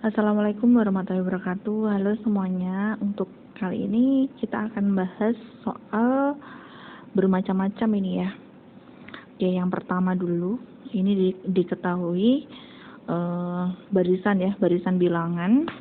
Assalamualaikum warahmatullahi wabarakatuh. Halo semuanya. Untuk kali ini kita akan bahas soal bermacam-macam ini ya. Oke, yang pertama dulu, ini diketahui barisan ya, barisan bilangan.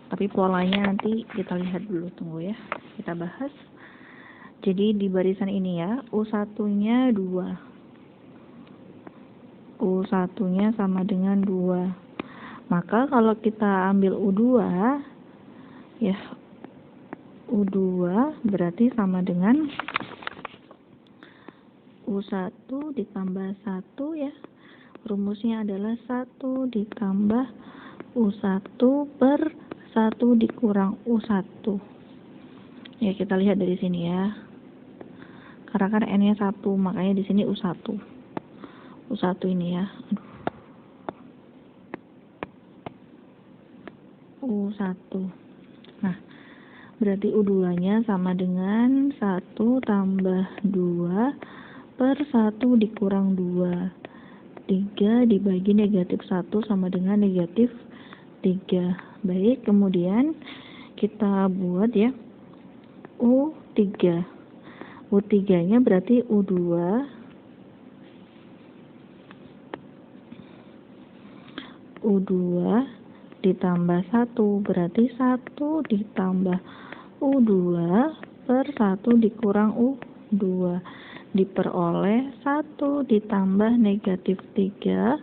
Tapi polanya nanti kita lihat dulu, tunggu ya. Kita bahas. Jadi di barisan ini ya, U1-nya 2. U1-nya sama dengan 2. Maka kalau kita ambil U2 ya, U2 berarti sama dengan U1 ditambah 1 ya. Rumusnya adalah 1 ditambah U1 per 1 dikurang U1. Ya, kita lihat dari sini ya. Karena kan N-nya 1, makanya di sini U1. U1 ini ya. U1. Nah, berarti U2-nya sama dengan 1 tambah 2 per 1 dikurang 2. 3 dibagi negatif 1 sama dengan negatif 3. Baik, kemudian kita buat ya U3. U3-nya berarti U2 ditambah 1, berarti 1 ditambah U2 per 1 dikurang U2, diperoleh 1 ditambah negatif 3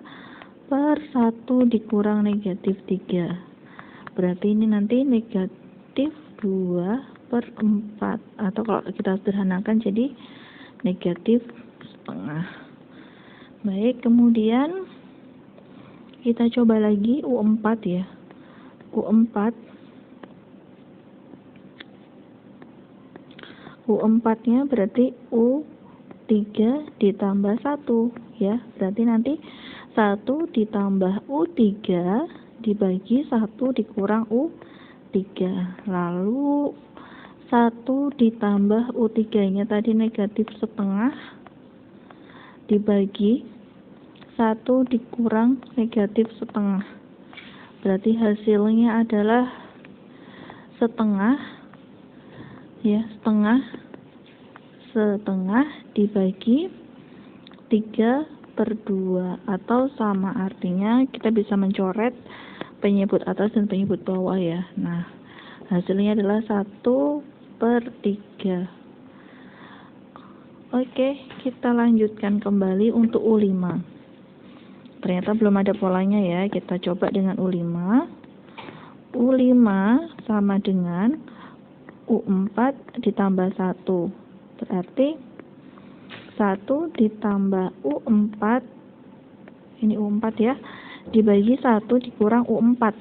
per 1 dikurang negatif 3. Berarti ini nanti negatif 2 per 4, atau kalau kita sederhanakan jadi negatif setengah. Baik, kemudian kita coba lagi U4 ya. U4-nya berarti U3 ditambah 1 ya. Berarti nanti 1 ditambah U3 dibagi 1 dikurang U3. Lalu 1 ditambah U3-nya tadi negatif setengah dibagi 1 dikurang negatif setengah. Berarti hasilnya adalah setengah ya, setengah dibagi 3/2, atau sama artinya kita bisa mencoret penyebut atas dan penyebut bawah ya. Nah, hasilnya adalah 1/3. Oke, kita lanjutkan kembali untuk U5. Ternyata belum ada polanya ya. Kita coba dengan U5. U5 sama dengan U4 ditambah 1. Berarti 1 ditambah U4, ini U4 ya, dibagi 1 dikurang U4.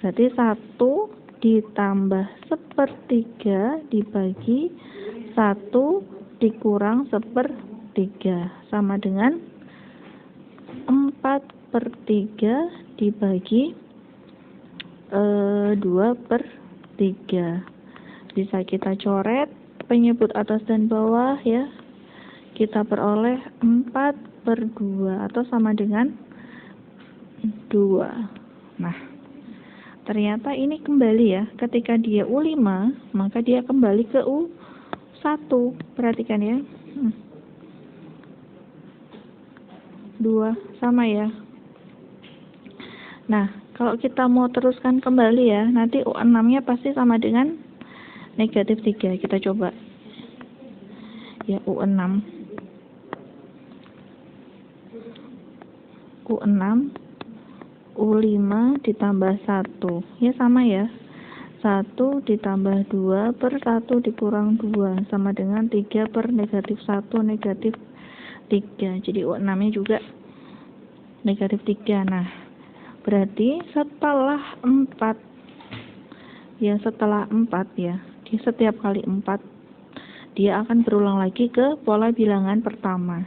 Berarti 1 ditambah 1/3 dibagi 1 dikurang 1/3 sama dengan 4/3 dibagi 2/3. Bisa kita coret penyebut atas dan bawah ya. Kita peroleh 4/2 atau sama dengan 2. Nah, ternyata ini kembali ya. Ketika dia U5, maka dia kembali ke U1. Perhatikan ya. 2 sama ya. Nah, kalau kita mau teruskan kembali ya, nanti U6-nya pasti sama dengan negatif 3. Kita coba ya, U6 U5 ditambah 1 ya, sama ya, 1 ditambah 2 per 1 dikurang 2 sama dengan 3 per negatif 1 negatif 3. Jadi U6-nya juga negatif 3. Nah, berarti setelah 4 ya, di setiap kali 4 dia akan berulang lagi ke pola bilangan pertama.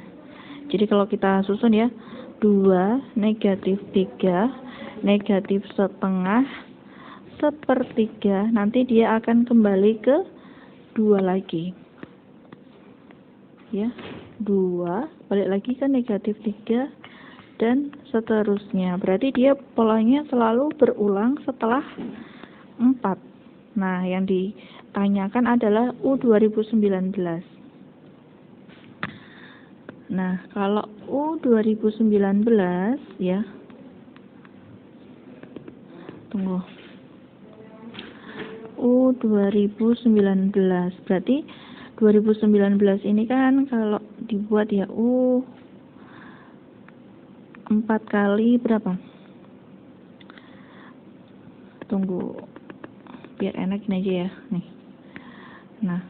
Jadi kalau kita susun ya, 2 negatif 3 negatif setengah 1/3, nanti dia akan kembali ke 2 lagi ya. 2 balik lagi ke negatif 3 dan seterusnya. Berarti dia polanya selalu berulang setelah 4. Nah, yang ditanyakan adalah U2019. Nah, kalau U2019 ya, tunggu, U2019 berarti 2019 ini kan kalau dibuat ya U 4 kali berapa? Tunggu, biar enak ini aja ya nih. Nah,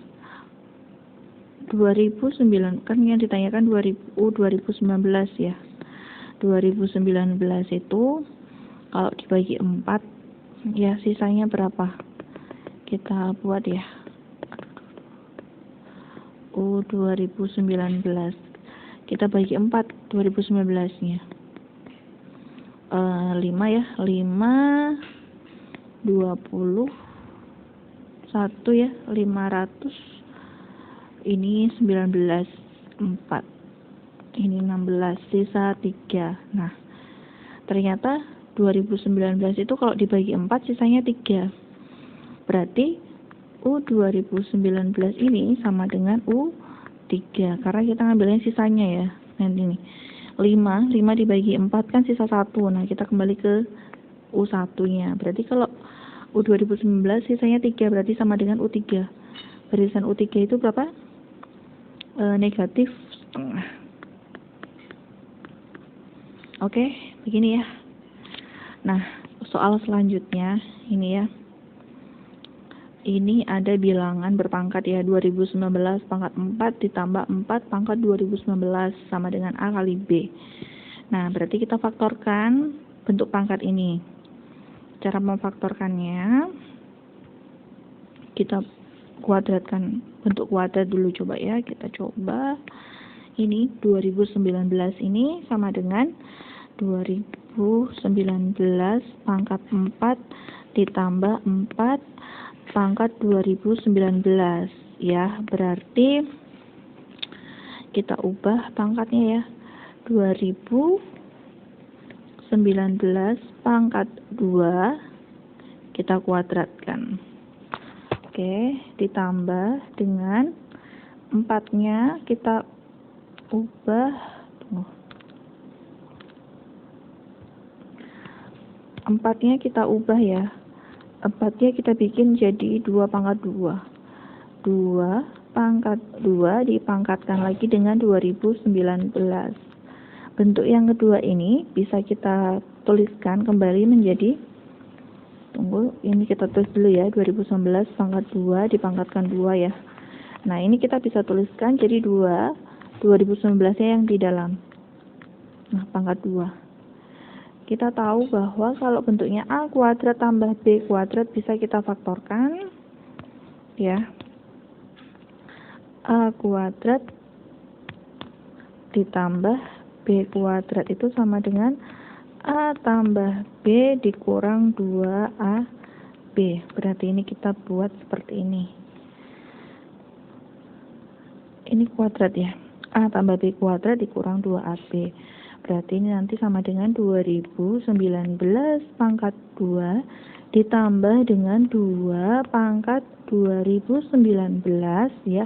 2009 kan yang ditanyakan 2019 ya. 2019 itu kalau dibagi 4 ya sisanya berapa? Kita buat ya. U2019 kita bagi 4 2019-nya. 5 ya. 5 20 1 ya, 500. Ini 19, 4. Ini 16, sisa 3. Nah, ternyata 2019 itu kalau dibagi 4 sisanya 3. Berarti U2019 ini sama dengan U3 karena kita ngambilnya sisanya ya. Nanti ini 5 dibagi 4 kan sisa 1. Nah, kita kembali ke U1-nya. Berarti kalau U2019 sisanya 3, berarti sama dengan U3. Barisan U3 itu berapa? Negatif setengah. Oke, begini ya. Nah, soal selanjutnya ini ya. Ini ada bilangan berpangkat ya, 2019 pangkat 4 ditambah 4 pangkat 2019 sama dengan A kali B. Nah, berarti kita faktorkan bentuk pangkat ini. Cara memfaktorkannya, kita kuadratkan bentuk kuadrat dulu coba ya. Kita coba ini 2019 ini sama dengan 2019 pangkat 4 ditambah 4 pangkat 2019 ya. Berarti kita ubah pangkatnya ya. 2019 pangkat 2 kita kuadratkan. Oke, ditambah dengan 4-nya kita ubah. 4-nya kita ubah ya. 4-nya kita bikin jadi 2 pangkat 2. 2 pangkat 2 dipangkatkan lagi dengan 2019. Bentuk yang kedua ini bisa kita tuliskan kembali menjadi, tunggu, ini kita tulis dulu ya, 2019 pangkat 2 dipangkatkan 2 ya. Nah, ini kita bisa tuliskan jadi 2, 2019-nya yang di dalam. Nah, pangkat 2. Kita tahu bahwa kalau bentuknya A kuadrat tambah B kuadrat bisa kita faktorkan ya. A kuadrat ditambah B kuadrat itu sama dengan A tambah B dikurang 2AB. Berarti ini kita buat seperti ini. Ini kuadrat ya. A tambah B kuadrat dikurang 2AB. Berarti ini nanti sama dengan 2019 pangkat 2 ditambah dengan 2 pangkat 2019 ya.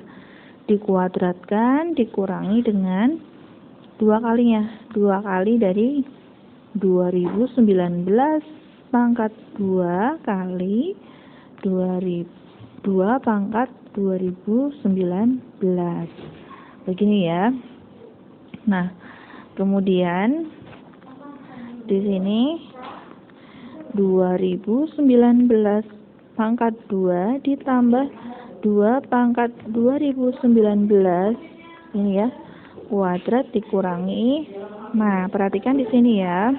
Dikuadratkan dikurangi dengan 2 kalinya. 2 kali dari 2019 pangkat 2 kali 2 pangkat 2019. Begini ya. Nah, kemudian di sini 2019 pangkat 2 ditambah 2 pangkat 2019 ini ya. Kuadrat dikurangi. Nah, perhatikan di sini ya.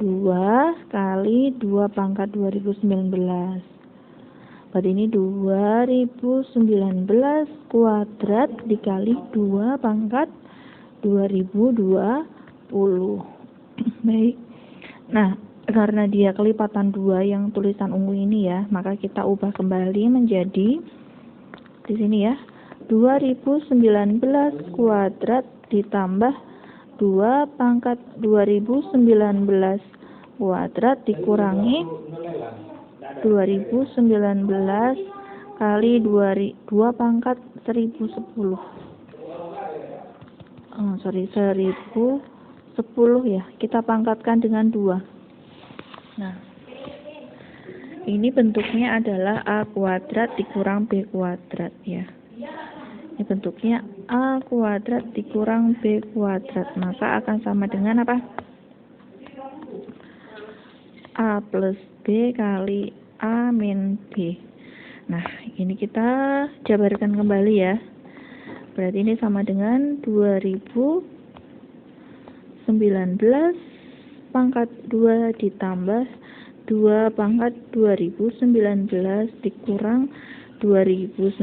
2 kali 2 pangkat 2019. Berarti ini 2019 kuadrat dikali 2 pangkat 2020. Baik. Nah, karena dia kelipatan 2 yang tulisan ungu ini ya, maka kita ubah kembali menjadi di sini ya. 2019 kuadrat ditambah 2 pangkat 2019 kuadrat dikurangi 2019 kali 2 pangkat 1010. 1010 ya. Kita pangkatkan dengan 2. Nah, ini bentuknya adalah A kuadrat dikurang B kuadrat ya. Ini bentuknya A kuadrat dikurang B kuadrat. Maka akan sama dengan apa? A plus B kali A min B. Nah, ini kita jabarkan kembali ya. Berarti ini sama dengan 2019 pangkat 2 ditambah 2 pangkat 2019 dikurang 2019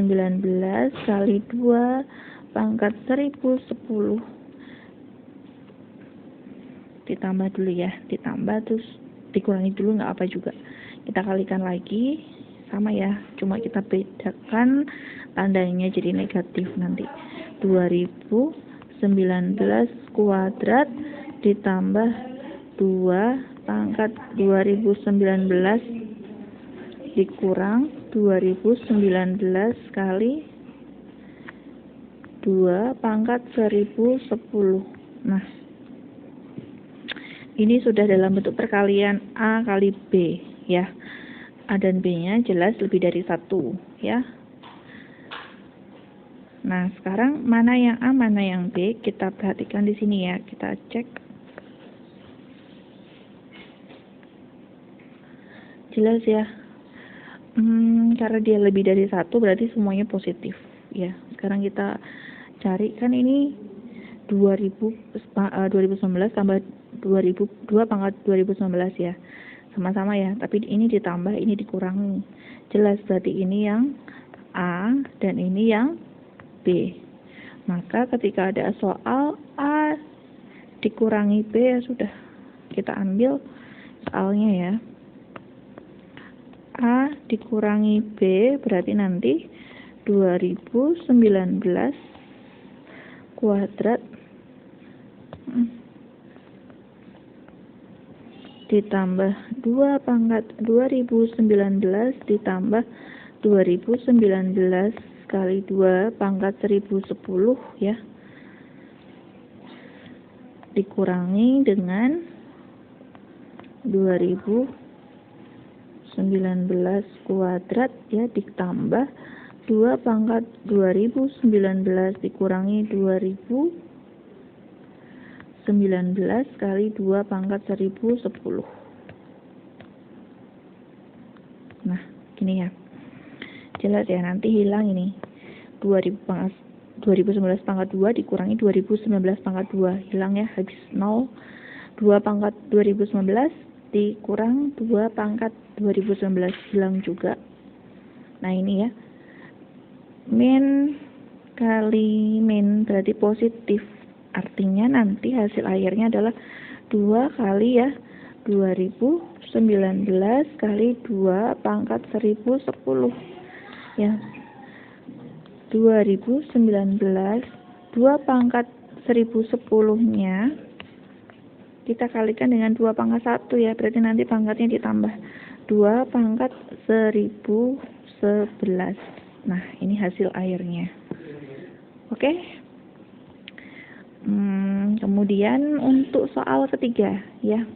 kali 2 pangkat 1010 ditambah dulu ya, ditambah terus dikurangi dulu, nggak apa juga, kita kalikan lagi sama ya, cuma kita bedakan tandanya jadi negatif nanti. 2019 kuadrat ditambah 2 pangkat 2019 dikurang 2019 kali 2 pangkat 1010. Nah, ini sudah dalam bentuk perkalian A kali B ya. A dan B-nya jelas lebih dari 1 ya. Nah, sekarang mana yang A, mana yang B? Kita perhatikan di sini ya. Kita cek. Jelas ya. Karena dia lebih dari 1 berarti semuanya positif ya. Sekarang kita cari, kan ini 2019 tambah 2 pangkat 2019 ya. Sama-sama ya, tapi ini ditambah, ini dikurangi. Jelas berarti ini yang A dan ini yang B. Maka ketika ada soal A dikurangi B ya sudah, kita ambil soalnya ya. A dikurangi B berarti nanti 2019 kuadrat ditambah 2 pangkat 2019 ditambah 2019 kali 2 pangkat 1010 ya, dikurangi dengan 2019 kuadrat ya, ditambah 2 pangkat 2019 dikurangi 2019 kali 2 pangkat 1010. Nah, gini ya. Jelas ya, nanti hilang ini 2019 pangkat 2 dikurangi 2019 pangkat 2, hilang ya, habis 0. 2 pangkat 2019 dikurang 2 pangkat 2019, hilang juga. Nah, ini ya, min kali min berarti positif, artinya nanti hasil akhirnya adalah 2 kali ya 2019 kali 2 pangkat 1010 ya, 2019 2 pangkat 1010 nya kita kalikan dengan 2 pangkat 1 ya, berarti nanti pangkatnya ditambah 2 pangkat 1011. Nah, ini hasil akhirnya. Oke. Kemudian untuk soal ketiga ya.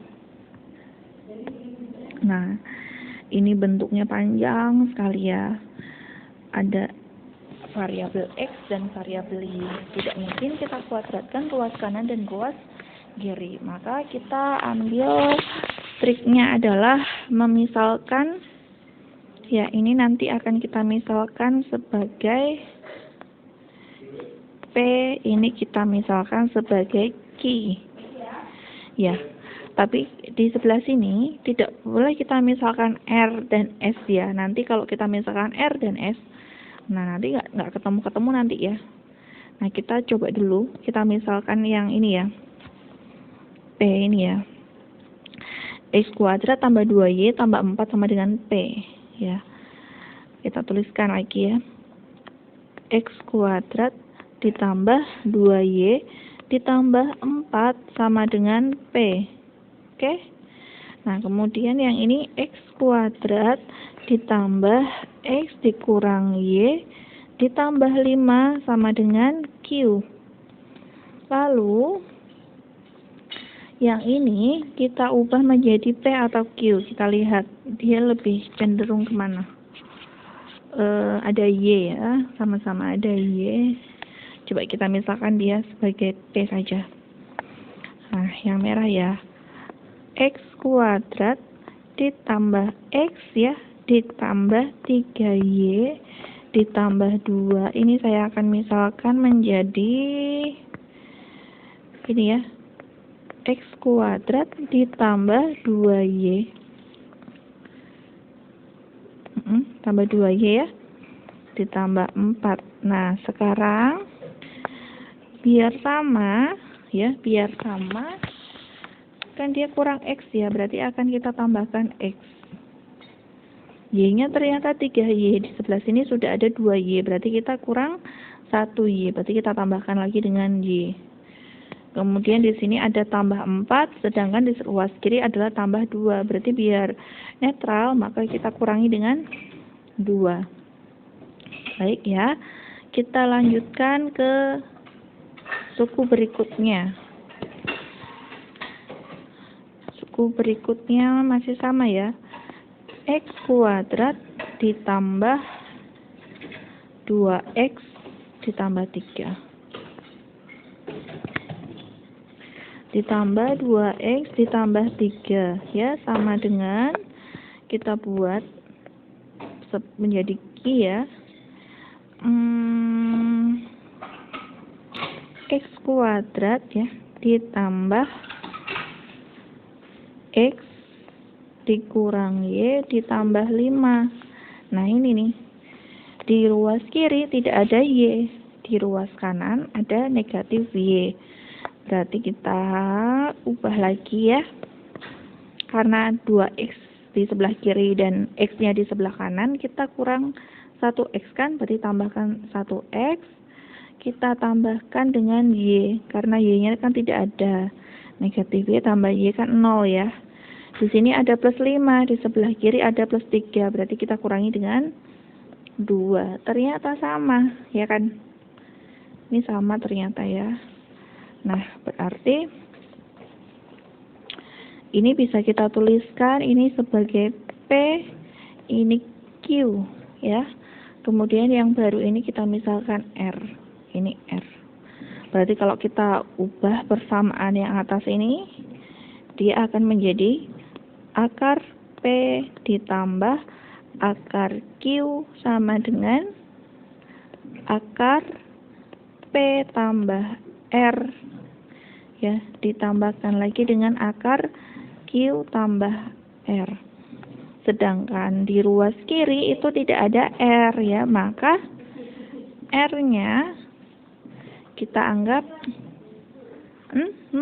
Nah, ini bentuknya panjang sekali ya. Ada variabel X dan variabel Y. Tidak mungkin kita kuadratkan ruas kanan dan ruas kiri. Maka kita ambil triknya adalah memisalkan ya, ini nanti akan kita misalkan sebagai P, ini kita misalkan sebagai Q ya. Tapi di sebelah sini tidak boleh kita misalkan R dan S ya. Nanti kalau kita misalkan R dan S, nah nanti nggak ketemu nanti ya. Nah, kita coba dulu, kita misalkan yang ini ya, P ini ya. X kuadrat tambah 2Y tambah 4 sama dengan P ya. Kita tuliskan lagi ya. X kuadrat ditambah 2Y ditambah 4 sama dengan P. Oke? Nah, kemudian yang ini X kuadrat ditambah X dikurang Y ditambah 5 sama dengan Q. Lalu, yang ini kita ubah menjadi P atau Q. Kita lihat, dia lebih cenderung kemana? Ada Y ya, sama-sama ada Y. Coba kita misalkan dia sebagai P saja. Nah, yang merah ya. X kuadrat ditambah X ya, ditambah 3Y ditambah 2. Ini saya akan misalkan menjadi ini ya. X kuadrat ditambah 2Y tambah 2Y ya, ditambah 4. Nah, sekarang biar sama ya, biar sama, kan dia kurang X ya, berarti akan kita tambahkan X. Y-nya ternyata 3Y, di sebelah sini sudah ada 2Y, berarti kita kurang 1Y, berarti kita tambahkan lagi dengan Y. Kemudian di sini ada tambah 4, sedangkan di ruas kiri adalah tambah 2. Berarti biar netral, maka kita kurangi dengan 2. Baik ya, kita lanjutkan ke suku berikutnya. Suku berikutnya masih sama ya. X kuadrat ditambah 2X ditambah 3. Ditambah 2X ditambah 3 ya, sama dengan kita buat menjadi Q ya. X kuadrat ya ditambah X dikurang Y ditambah 5. Nah, ini nih, di ruas kiri tidak ada Y, di ruas kanan ada negatif Y. Berarti kita ubah lagi ya, karena 2X di sebelah kiri dan X-nya di sebelah kanan, kita kurang 1X kan, berarti tambahkan 1X, kita tambahkan dengan Y, karena Y-nya kan tidak ada, negatif Y tambah Y kan 0 ya. Di sini ada plus 5, di sebelah kiri ada plus 3, berarti kita kurangi dengan 2. Ternyata sama, ya kan? Ini sama ternyata ya. Nah, berarti ini bisa kita tuliskan ini sebagai P, ini Q ya. Kemudian yang baru ini kita misalkan R. Ini R. Berarti kalau kita ubah persamaan yang atas ini, dia akan menjadi akar P ditambah akar Q sama dengan akar P tambah R ya, ditambahkan lagi dengan akar Q tambah R. Sedangkan di ruas kiri itu tidak ada R ya, maka R-nya kita anggap 0,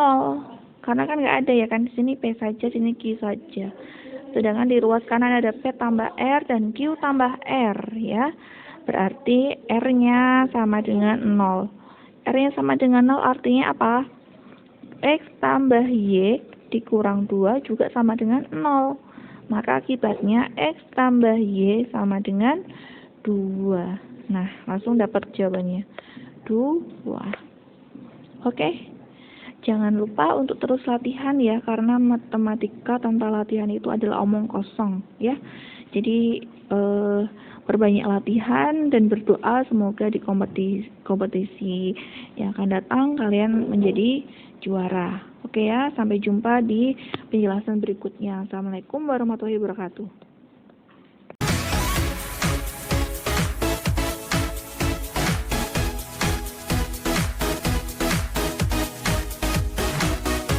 karena kan nggak ada ya kan, di sini P saja, di sini Q saja. Sedangkan di ruas kanan ada P tambah R dan Q tambah R ya. Berarti R-nya sama dengan 0. R-nya sama dengan 0 artinya apa? X tambah Y dikurang 2 juga sama dengan 0. Maka akibatnya X tambah Y sama dengan 2. Nah, langsung dapat jawabannya. 2. Oke. Jangan lupa untuk terus latihan ya, karena matematika tanpa latihan itu adalah omong kosong ya. Jadi perbanyak latihan dan berdoa semoga di kompetisi yang akan datang kalian menjadi juara. Oke ya, sampai jumpa di penjelasan berikutnya. Assalamualaikum warahmatullahi wabarakatuh.